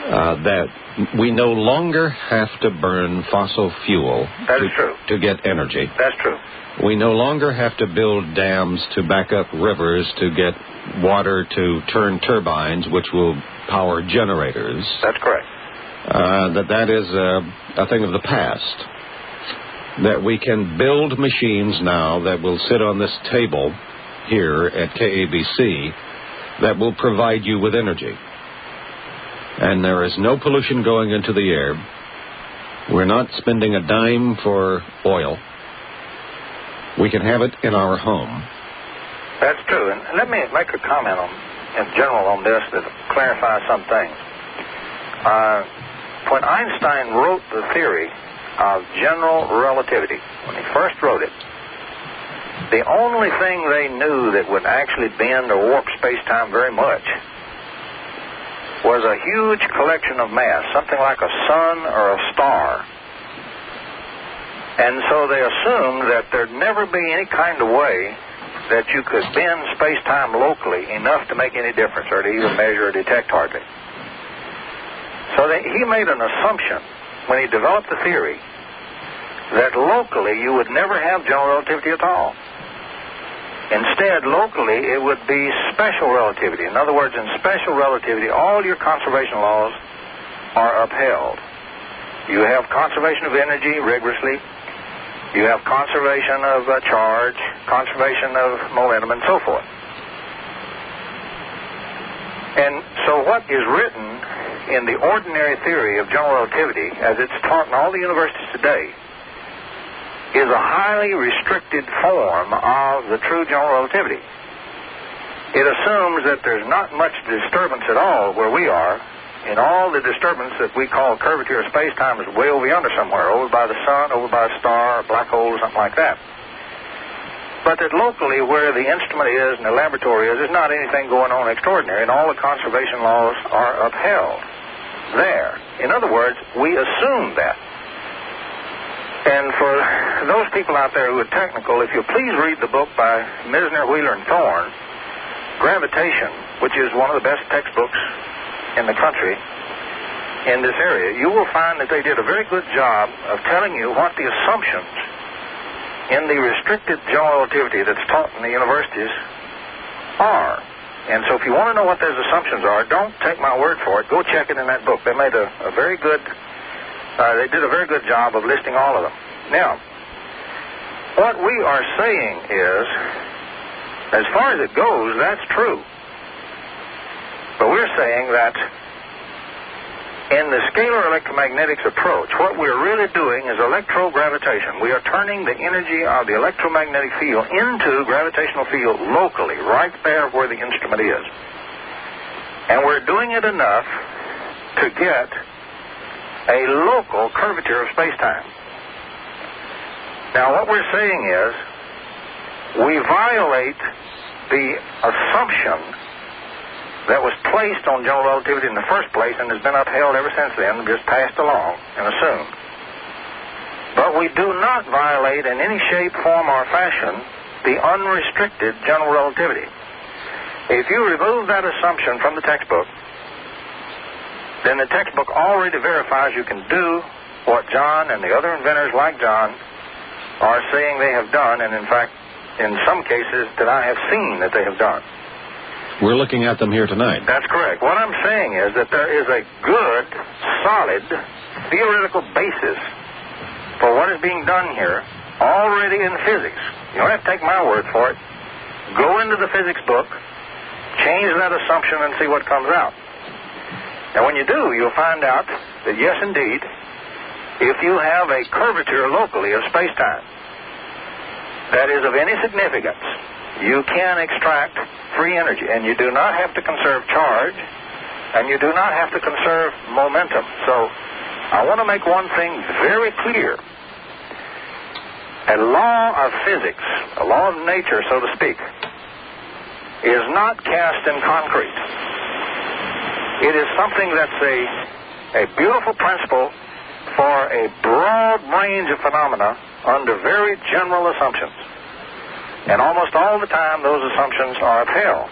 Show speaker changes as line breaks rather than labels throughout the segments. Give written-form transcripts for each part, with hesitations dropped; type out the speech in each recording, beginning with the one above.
that we no longer have to burn fossil fuel to get energy.
That's true.
We no longer have to build dams to back up rivers to get water to turn turbines, which will power generators.
That's correct.
That is a thing of the past. That we can build machines now that will sit on this table here at KABC that will provide you with energy. And there is no pollution going into the air. We're not spending a dime for oil. We can have it in our home.
That's true. And let me make a comment in general on this that clarifies some things. When Einstein wrote the theory of general relativity, when he first wrote it, the only thing they knew that would actually bend or warp space-time very much was a huge collection of mass, something like a sun or a star. And so they assumed that there'd never be any kind of way that you could bend space-time locally enough to make any difference or to even measure or detect hardly. So he made an assumption when he developed the theory that locally you would never have general relativity at all. Instead, locally, it would be special relativity. In other words, in special relativity, all your conservation laws are upheld. You have conservation of energy rigorously. You have conservation of charge, conservation of momentum, and so forth. And so what is written in the ordinary theory of general relativity, as it's taught in all the universities today, is a highly restricted form of the true general relativity. It assumes that there's not much disturbance at all where we are, and all the disturbance that we call curvature of space-time is way over yonder somewhere, over by the sun, over by a star, a black hole, or something like that. But that locally, where the instrument is and the laboratory is, there's not anything going on extraordinary, and all the conservation laws are upheld there. In other words, we assume that. And for those people out there who are technical, if you'll please read the book by Misner, Wheeler, and Thorne, Gravitation, which is one of the best textbooks in the country in this area, you will find that they did a very good job of telling you what the assumptions in the restricted general relativity that's taught in the universities are. And so if you want to know what those assumptions are, don't take my word for it. Go check it in that book. They made a very good... they did a very good job of listing all of them. Now, what we are saying is, as far as it goes, that's true. But we're saying that in the scalar electromagnetics approach, what we're really doing is electrogravitation. We are turning the energy of the electromagnetic field into gravitational field locally, right there where the instrument is. And we're doing it enough to get a local curvature of space-time. Now, what we're saying is we violate the assumption that was placed on general relativity in the first place and has been upheld ever since then, just passed along and assumed. But we do not violate in any shape, form, or fashion the unrestricted general relativity. If you remove that assumption from the textbook, then the textbook already verifies you can do what John and the other inventors like John are saying they have done, and in fact, in some cases that I have seen that they have done.
We're looking at them here tonight.
That's correct. What I'm saying is that there is a good, solid, theoretical basis for what is being done here already in physics. You don't have to take my word for it. Go into the physics book, change that assumption, and see what comes out. And when you do, you'll find out that, yes, indeed, if you have a curvature locally of space-time that is of any significance, you can extract free energy, and you do not have to conserve charge, and you do not have to conserve momentum. So I want to make one thing very clear. A law of physics, a law of nature, so to speak, is not cast in concrete. It is something that's a beautiful principle for a broad range of phenomena under very general assumptions. And almost all the time, those assumptions are upheld.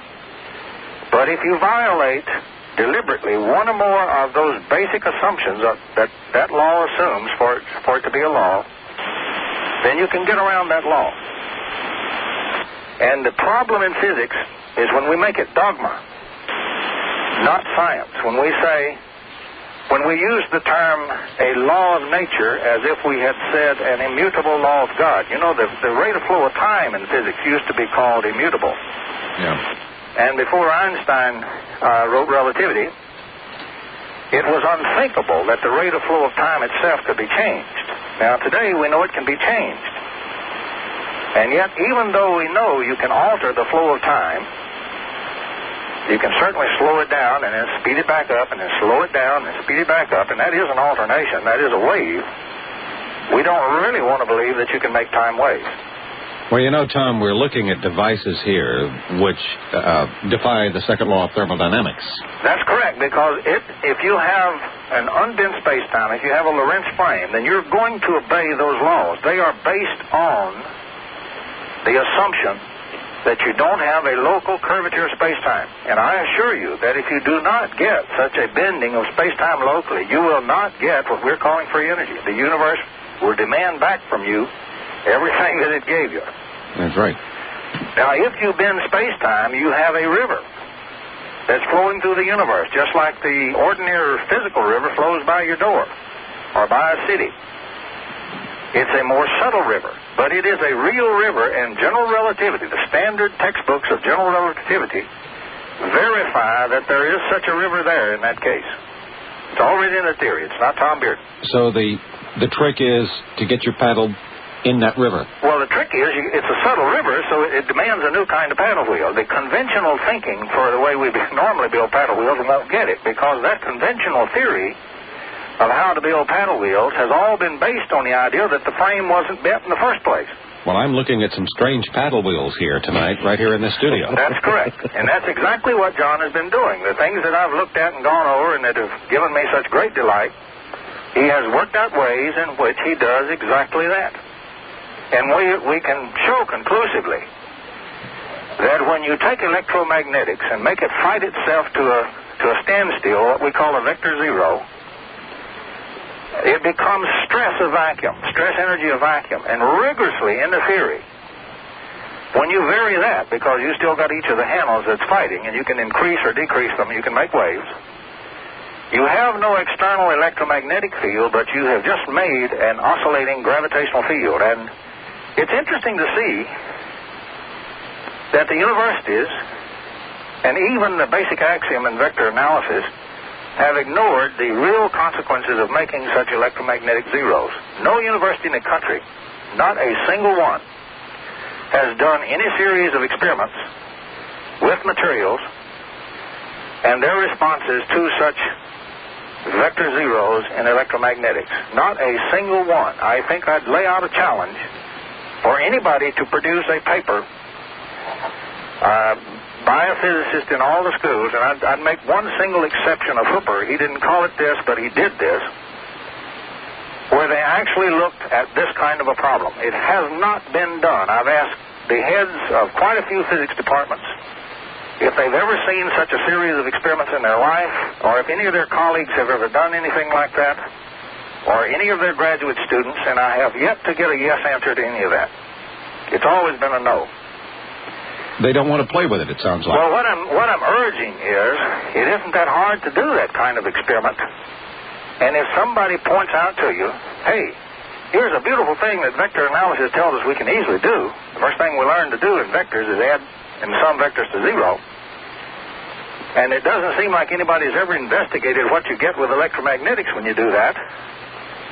But if you violate deliberately one or more of those basic assumptions that law assumes for it to be a law, then you can get around that law. And the problem in physics is when we make it dogma, not science. When we use the term a law of nature as if we had said an immutable law of God. You know, the rate of flow of time in physics used to be called immutable.
Yeah.
And before Einstein wrote relativity, it was unthinkable that the rate of flow of time itself could be changed. Now, today we know it can be changed. And yet, even though we know you can alter the flow of time, you can certainly slow it down and then speed it back up and then slow it down and speed it back up, and that is an alternation. That is a wave. We don't really want to believe that you can make time waves.
Well, you know, Tom, we're looking at devices here which defy the second law of thermodynamics.
That's correct, because if you have an undimmed space-time, if you have a Lorentz frame, then you're going to obey those laws. They are based on the assumption that you don't have a local curvature of space-time. And I assure you that if you do not get such a bending of space-time locally, you will not get what we're calling free energy. The universe will demand back from you everything that it gave you.
That's right.
Now, if you bend space-time, you have a river that's flowing through the universe, just like the ordinary physical river flows by your door or by a city. It's a more subtle river, but it is a real river, and general relativity, the standard textbooks of general relativity, verify that there is such a river there in that case. It's already in the theory. It's not Tom Beard.
So the trick is to get your paddle in that river.
Well, the trick is it's a subtle river, so it demands a new kind of paddle wheel. The conventional thinking for the way we normally build paddle wheels won't get it, because that conventional theory of how to build paddle wheels has all been based on the idea that the frame wasn't bent in the first place.
Well, I'm looking at some strange paddle wheels here tonight, right here in this studio.
That's correct. And that's exactly what John has been doing. The things that I've looked at and gone over and that have given me such great delight, he has worked out ways in which he does exactly that. And we can show conclusively that when you take electromagnetics and make it fight itself to a standstill, what we call a vector zero, it becomes stress energy of vacuum, and rigorously in the theory, when you vary that, because you still got each of the handles that's fighting, and you can increase or decrease them, you can make waves, you have no external electromagnetic field, but you have just made an oscillating gravitational field. And it's interesting to see that the universities, and even the basic axiom in vector analysis, have ignored the real consequences of making such electromagnetic zeros. No university in the country, not a single one, has done any series of experiments with materials and their responses to such vector zeros in electromagnetics. Not a single one. I think I'd lay out a challenge for anybody to produce a paper by a physicist in all the schools, and I'd make one single exception of Hooper. He didn't call it this, but he did this, where they actually looked at this kind of a problem. It has not been done. I've asked the heads of quite a few physics departments if they've ever seen such a series of experiments in their life, or if any of their colleagues have ever done anything like that, or any of their graduate students, and I have yet to get a yes answer to any of that. It's always been a no.
They don't want to play with it, it sounds like.
Well, what I'm urging is, it isn't that hard to do that kind of experiment. And if somebody points out to you, hey, here's a beautiful thing that vector analysis tells us we can easily do. The first thing we learn to do in vectors is add in sum vectors to zero. And it doesn't seem like anybody's ever investigated what you get with electromagnetics when you do that.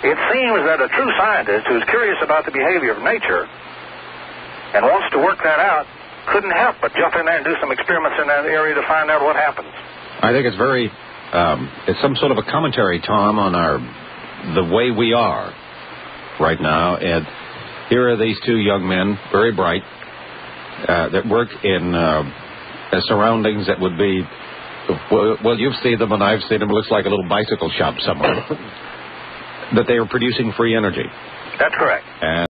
It seems that a true scientist who's curious about the behavior of nature and wants to work that out couldn't help but jump in there and do some experiments in that area to find out what happens.
I think it's it's some sort of a commentary, Tom, on the way we are right now. And here are these two young men, very bright, that work in surroundings that would be, well, you've seen them and I've seen them. It looks like a little bicycle shop somewhere. That they are producing free energy.
That's correct.
And